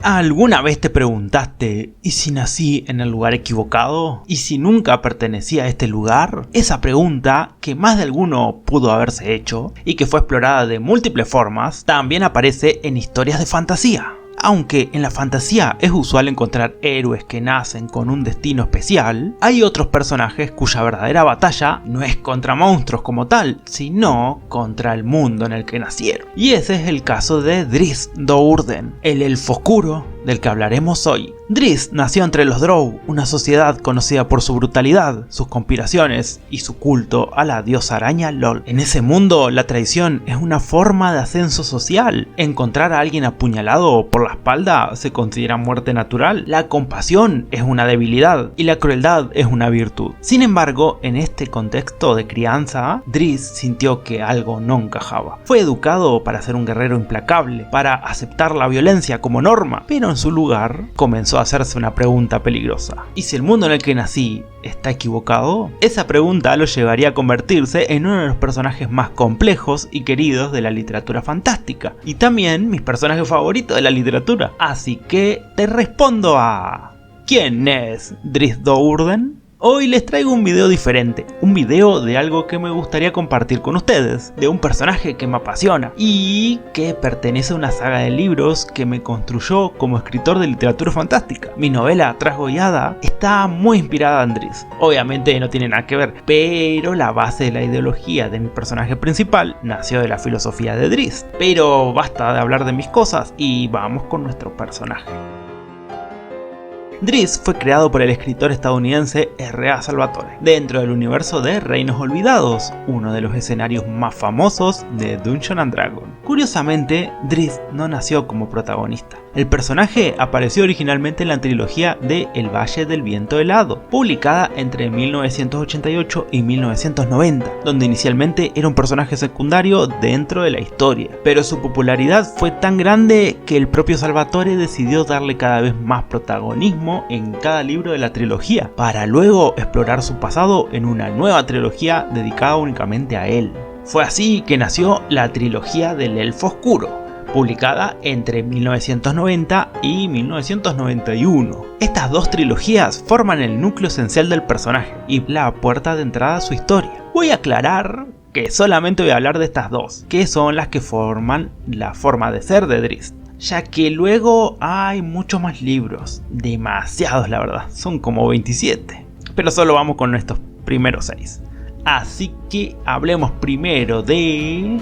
¿Alguna vez te preguntaste, ¿y si nací en el lugar equivocado? ¿Y si nunca pertenecía a este lugar? Esa pregunta, que más de alguno pudo haberse hecho, y que fue explorada de múltiples formas, también aparece en historias de fantasía. Aunque en la fantasía es usual encontrar héroes que nacen con un destino especial, hay otros personajes cuya verdadera batalla no es contra monstruos como tal, sino contra el mundo en el que nacieron. Y ese es el caso de Drizzt Do'Urden, el elfo oscuro del que hablaremos hoy. Drizzt nació entre los Drow, una sociedad conocida por su brutalidad, sus conspiraciones y su culto a la diosa araña Lol. En ese mundo, la traición es una forma de ascenso social. Encontrar a alguien apuñalado por la espalda se considera muerte natural. La compasión es una debilidad y la crueldad es una virtud. Sin embargo, en este contexto de crianza, Drizzt sintió que algo no encajaba. Fue educado para ser un guerrero implacable, para aceptar la violencia como norma, pero en su lugar comenzó a hacerse una pregunta peligrosa. ¿Y si el mundo en el que nací está equivocado? Esa pregunta lo llevaría a convertirse en uno de los personajes más complejos y queridos de la literatura fantástica, y también mis personajes favoritos de la literatura. Así que te respondo a... ¿quién es Drizzt Do'Urden? Hoy les traigo un video diferente, un video de algo que me gustaría compartir con ustedes, de un personaje que me apasiona y que pertenece a una saga de libros que me construyó como escritor de literatura fantástica. Mi novela Trasgoyada está muy inspirada en Drizzt. Obviamente no tiene nada que ver, pero la base de la ideología de mi personaje principal nació de la filosofía de Drizzt. Pero basta de hablar de mis cosas y vamos con nuestro personaje. Drizzt fue creado por el escritor estadounidense R.A. Salvatore, dentro del universo de Reinos Olvidados, uno de los escenarios más famosos de Dungeons & Dragons. Curiosamente, Drizzt no nació como protagonista. El personaje apareció originalmente en la trilogía de El Valle del Viento Helado, publicada entre 1988 y 1990, donde inicialmente era un personaje secundario dentro de la historia, pero su popularidad fue tan grande que el propio Salvatore decidió darle cada vez más protagonismo en cada libro de la trilogía, para luego explorar su pasado en una nueva trilogía dedicada únicamente a él. Fue así que nació la trilogía del Elfo Oscuro, publicada entre 1990 y 1991. Estas dos trilogías forman el núcleo esencial del personaje y la puerta de entrada a su historia. Voy a aclarar que solamente voy a hablar de estas dos, que son las que forman la forma de ser de Drizzt, ya que luego hay muchos más libros, demasiados la verdad, son como 27, pero solo vamos con estos primeros 6. Así que hablemos primero de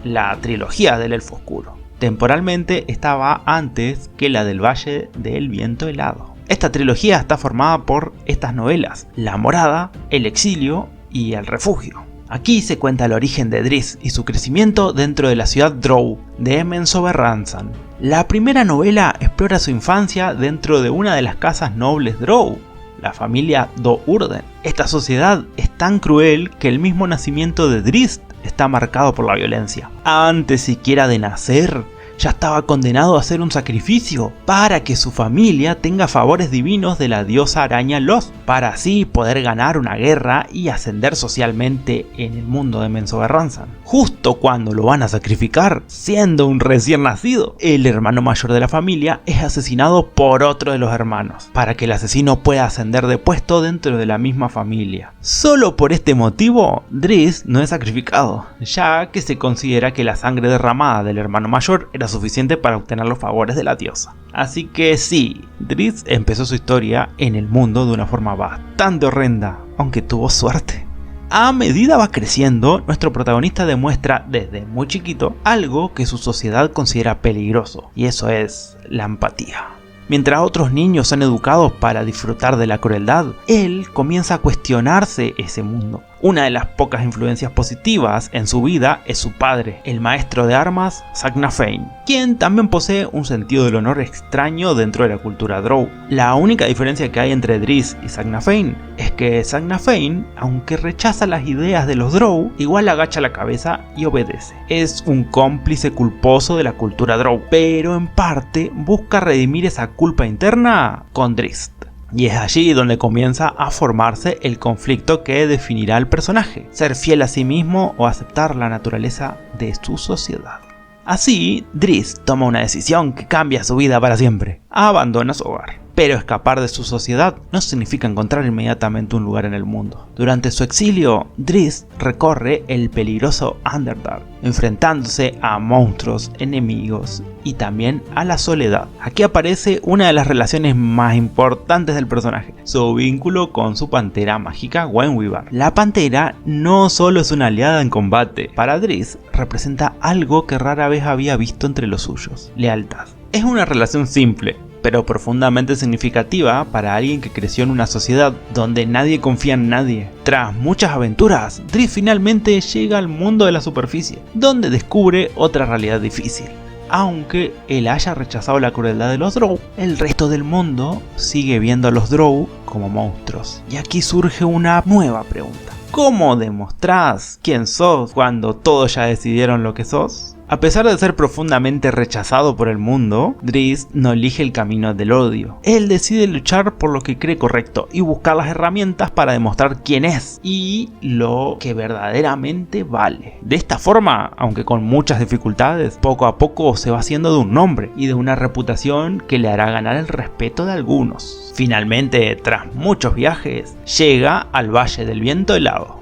la trilogía del Elfo Oscuro. Temporalmente estaba antes que la del Valle del Viento Helado. Esta trilogía está formada por estas novelas: La Morada, El Exilio y El Refugio. Aquí se cuenta el origen de Drizzt y su crecimiento dentro de la ciudad Drow de Menzoberranzan. La primera novela explora su infancia dentro de una de las casas nobles Drow, la familia Do'Urden. Esta sociedad es tan cruel que el mismo nacimiento de Drizzt está marcado por la violencia. Antes siquiera de nacer, ya estaba condenado a hacer un sacrificio para que su familia tenga favores divinos de la diosa araña Los, para así poder ganar una guerra y ascender socialmente en el mundo de Menzoberranzan. Justo cuando lo van a sacrificar, siendo un recién nacido, el hermano mayor de la familia es asesinado por otro de los hermanos, para que el asesino pueda ascender de puesto dentro de la misma familia. Solo por este motivo, Drizzt no es sacrificado, ya que se considera que la sangre derramada del hermano mayor era suficiente para obtener los favores de la diosa. Así que sí, Drizzt empezó su historia en el mundo de una forma bastante horrenda, aunque tuvo suerte. A medida va creciendo, nuestro protagonista demuestra desde muy chiquito algo que su sociedad considera peligroso, y eso es la empatía. Mientras otros niños son educados para disfrutar de la crueldad, él comienza a cuestionarse ese mundo. Una de las pocas influencias positivas en su vida es su padre, el maestro de armas Sagnafain, quien también posee un sentido del honor extraño dentro de la cultura Drow. La única diferencia que hay entre Drizzt y Sagnafain es que Sagnafain, aunque rechaza las ideas de los Drow, igual agacha la cabeza y obedece. Es un cómplice culposo de la cultura Drow, pero en parte busca redimir esa culpa interna con Drizzt. Y es allí donde comienza a formarse el conflicto que definirá al personaje: ser fiel a sí mismo o aceptar la naturaleza de su sociedad. Así, Drizzt toma una decisión que cambia su vida para siempre. abandona su hogar. Pero escapar de su sociedad no significa encontrar inmediatamente un lugar en el mundo. Durante su exilio, Drizzt recorre el peligroso Underdark, enfrentándose a monstruos, enemigos y también a la soledad. Aquí aparece una de las relaciones más importantes del personaje, su vínculo con su pantera mágica Wenhwyvar. La pantera no solo es una aliada en combate, para Drizzt representa algo que rara vez había visto entre los suyos: lealtad. Es una relación simple, pero profundamente significativa para alguien que creció en una sociedad donde nadie confía en nadie. Tras muchas aventuras, Drizzt finalmente llega al mundo de la superficie, donde descubre otra realidad difícil. Aunque él haya rechazado la crueldad de los Drow, el resto del mundo sigue viendo a los Drow como monstruos. Y aquí surge una nueva pregunta: ¿cómo demostrás quién sos cuando todos ya decidieron lo que sos? A pesar de ser profundamente rechazado por el mundo, Drizzt no elige el camino del odio. Él decide luchar por lo que cree correcto y buscar las herramientas para demostrar quién es y lo que verdaderamente vale. De esta forma, aunque con muchas dificultades, poco a poco se va haciendo de un nombre y de una reputación que le hará ganar el respeto de algunos. Finalmente, tras muchos viajes, llega al Valle del Viento Helado,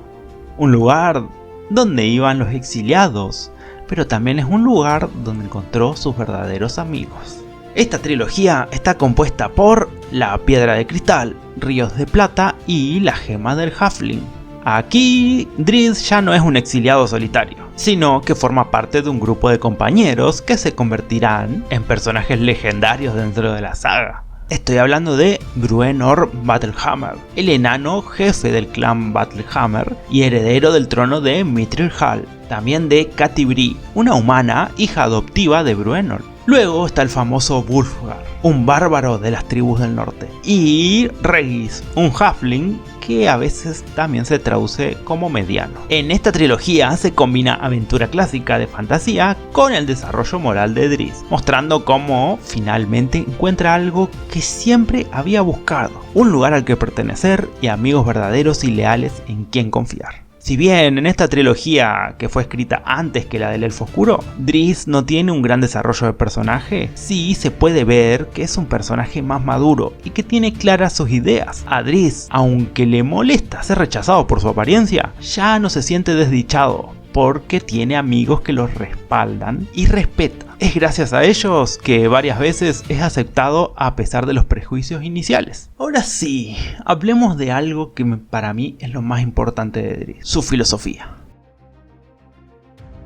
un lugar donde iban los exiliados, pero también es un lugar donde encontró sus verdaderos amigos. Esta trilogía está compuesta por la Piedra de Cristal, Ríos de Plata y la Gema del Halfling. Aquí, Drizzt ya no es un exiliado solitario, sino que forma parte de un grupo de compañeros que se convertirán en personajes legendarios dentro de la saga. Estoy hablando de Bruenor Battlehammer, el enano jefe del clan Battlehammer y heredero del trono de Mithril Hall. También de Catti-brie, una humana hija adoptiva de Bruenor. Luego está el famoso Wulfgar, un bárbaro de las tribus del norte. Y Regis, un halfling que a veces también se traduce como mediano. En esta trilogía se combina aventura clásica de fantasía con el desarrollo moral de Drizzt, mostrando cómo finalmente encuentra algo que siempre había buscado: un lugar al que pertenecer y amigos verdaderos y leales en quien confiar. Si bien en esta trilogía, que fue escrita antes que la del Elfo Oscuro, Drizzt no tiene un gran desarrollo de personaje, sí se puede ver que es un personaje más maduro y que tiene claras sus ideas. A Drizzt, aunque le molesta ser rechazado por su apariencia, ya no se siente desdichado, porque tiene amigos que los respaldan y respeta. Es gracias a ellos que varias veces es aceptado a pesar de los prejuicios iniciales. Ahora sí, hablemos de algo que para mí es lo más importante de Drizzt: su filosofía.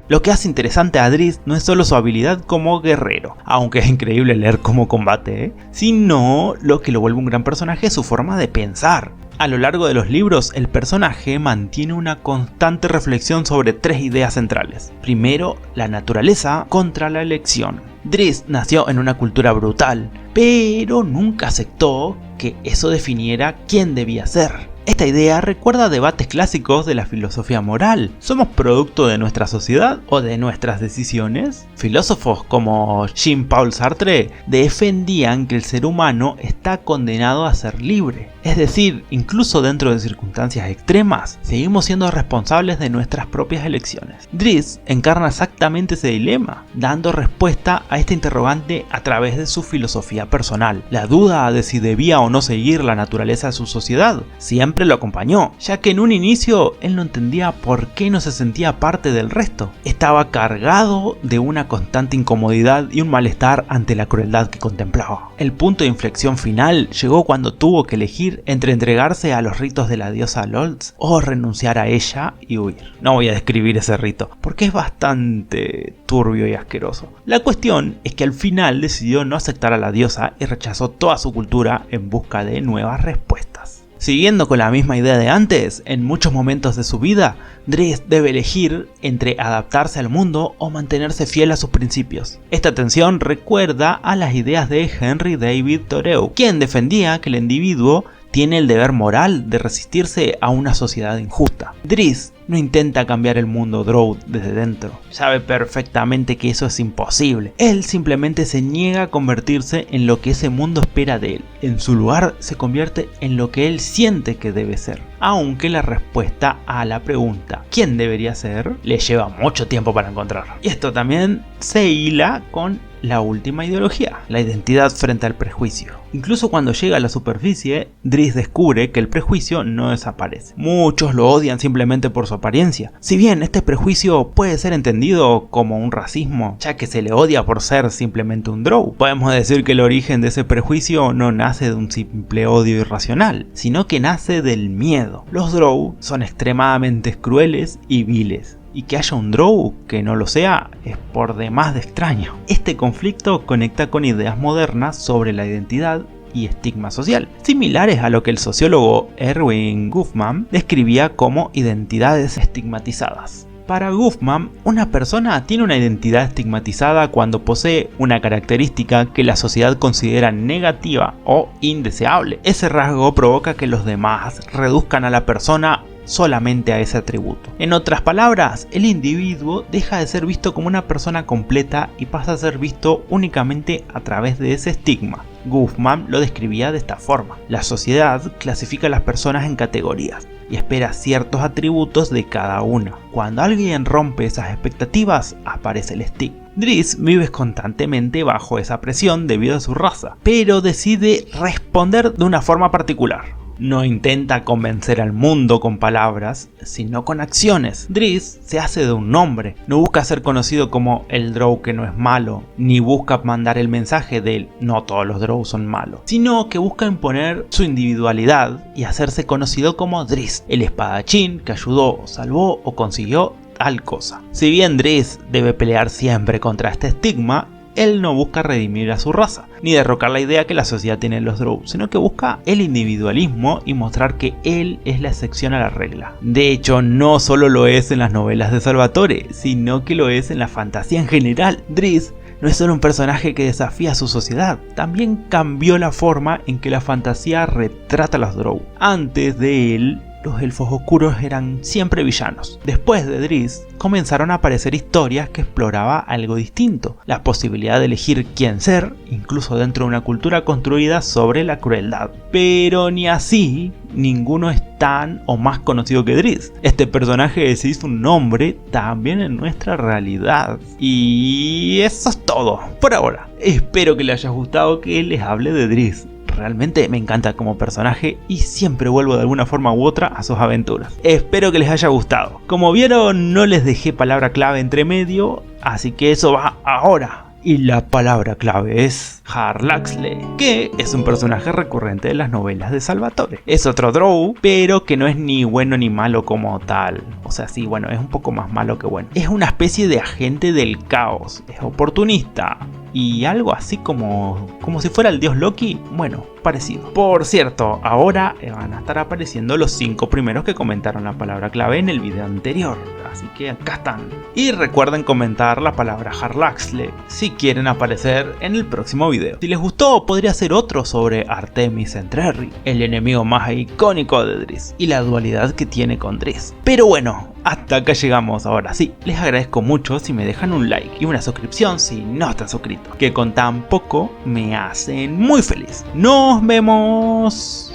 Lo que hace interesante a Drizzt no es solo su habilidad como guerrero, aunque es increíble leer cómo combate, sino lo que lo vuelve un gran personaje es su forma de pensar. A lo largo de los libros, el personaje mantiene una constante reflexión sobre tres ideas centrales. Primero, la naturaleza contra la elección. Drizzt nació en una cultura brutal, pero nunca aceptó que eso definiera quién debía ser. Esta idea recuerda debates clásicos de la filosofía moral. ¿Somos producto de nuestra sociedad o de nuestras decisiones? Filósofos como Jean-Paul Sartre defendían que el ser humano está condenado a ser libre. Es decir, incluso dentro de circunstancias extremas, seguimos siendo responsables de nuestras propias elecciones. Drizzt encarna exactamente ese dilema, dando respuesta a este interrogante a través de su filosofía personal. La duda de si debía o no seguir la naturaleza de su sociedad siempre lo acompañó, ya que en un inicio él no entendía por qué no se sentía parte del resto. Estaba cargado de una constante incomodidad y un malestar ante la crueldad que contemplaba. El punto de inflexión final llegó cuando tuvo que elegir entre entregarse a los ritos de la diosa Lolth o renunciar a ella y huir. No voy a describir ese rito, porque es bastante turbio y asqueroso. La cuestión es que al final decidió no aceptar a la diosa y rechazó toda su cultura en busca de nuevas respuestas. Siguiendo con la misma idea de antes, en muchos momentos de su vida, Drizzt debe elegir entre adaptarse al mundo o mantenerse fiel a sus principios. Esta tensión recuerda a las ideas de Henry David Thoreau, quien defendía que el individuo tiene el deber moral de resistirse a una sociedad injusta. Drizzt no intenta cambiar el mundo Drow desde dentro, sabe perfectamente que eso es imposible. Él simplemente se niega a convertirse en lo que ese mundo espera de él. En su lugar se convierte en lo que él siente que debe ser. Aunque la respuesta a la pregunta ¿quién debería ser? Le lleva mucho tiempo para encontrar. Y esto también se hila con la última ideología, la identidad frente al prejuicio. Incluso cuando llega a la superficie, Driss descubre que el prejuicio no desaparece. Muchos lo odian simplemente por su apariencia. Si bien este prejuicio puede ser entendido como un racismo, ya que se le odia por ser simplemente un drow, podemos decir que el origen de ese prejuicio no nace de un simple odio irracional, sino que nace del miedo. Los drow son extremadamente crueles y viles, y que haya un drow que no lo sea es por demás de extraño. Este conflicto conecta con ideas modernas sobre la identidad y estigma social, similares a lo que el sociólogo Erving Goffman describía como identidades estigmatizadas. Para Goffman, una persona tiene una identidad estigmatizada cuando posee una característica que la sociedad considera negativa o indeseable. Ese rasgo provoca que los demás reduzcan a la persona solamente a ese atributo. En otras palabras, el individuo deja de ser visto como una persona completa y pasa a ser visto únicamente a través de ese estigma. Goffman lo describía de esta forma: la sociedad clasifica a las personas en categorías y espera ciertos atributos de cada una. Cuando alguien rompe esas expectativas, aparece el estigma. Driss vive constantemente bajo esa presión debido a su raza, pero decide responder de una forma particular. No intenta convencer al mundo con palabras, sino con acciones. Driss se hace de un nombre, no busca ser conocido como el drow que no es malo, ni busca mandar el mensaje de no todos los drows son malos, sino que busca imponer su individualidad y hacerse conocido como Driss, el espadachín que ayudó, salvó o consiguió tal cosa. Si bien Driss debe pelear siempre contra este estigma, él no busca redimir a su raza, ni derrocar la idea que la sociedad tiene en los drow, sino que busca el individualismo y mostrar que él es la excepción a la regla. De hecho, no solo lo es en las novelas de Salvatore, sino que lo es en la fantasía en general. Driss no es solo un personaje que desafía a su sociedad, también cambió la forma en que la fantasía retrata a los drow. Antes de él, los elfos oscuros eran siempre villanos. Después de Driss, comenzaron a aparecer historias que exploraba algo distinto, la posibilidad de elegir quién ser, incluso dentro de una cultura construida sobre la crueldad. Pero ni así, ninguno es tan o más conocido que Driss. Este personaje se hizo un nombre también en nuestra realidad. Y eso es todo, por ahora. Espero que les haya gustado que les hable de Driss. Realmente me encanta como personaje y siempre vuelvo de alguna forma u otra a sus aventuras. Espero que les haya gustado. Como vieron, no les dejé palabra clave entre medio, así que eso va ahora. Y la palabra clave es Harlaxle, que es un personaje recurrente de las novelas de Salvatore. Es otro drow, pero que no es ni bueno ni malo como tal. O sea, sí, bueno, es un poco más malo que bueno. Es una especie de agente del caos, es oportunista y algo así como si fuera el dios Loki. Bueno, parecido. Por cierto, ahora van a estar apareciendo los 5 primeros que comentaron la palabra clave en el video anterior. Así que acá están. Y recuerden comentar la palabra Harlaxle si quieren aparecer en el próximo video. Si les gustó, podría hacer otro sobre Artemis Entrerri, el enemigo más icónico de Driss y la dualidad que tiene con Driss. Pero bueno, hasta acá llegamos ahora sí. Les agradezco mucho si me dejan un like y una suscripción si no están suscritos, que con tan poco me hacen muy feliz. ¡Nos vemos!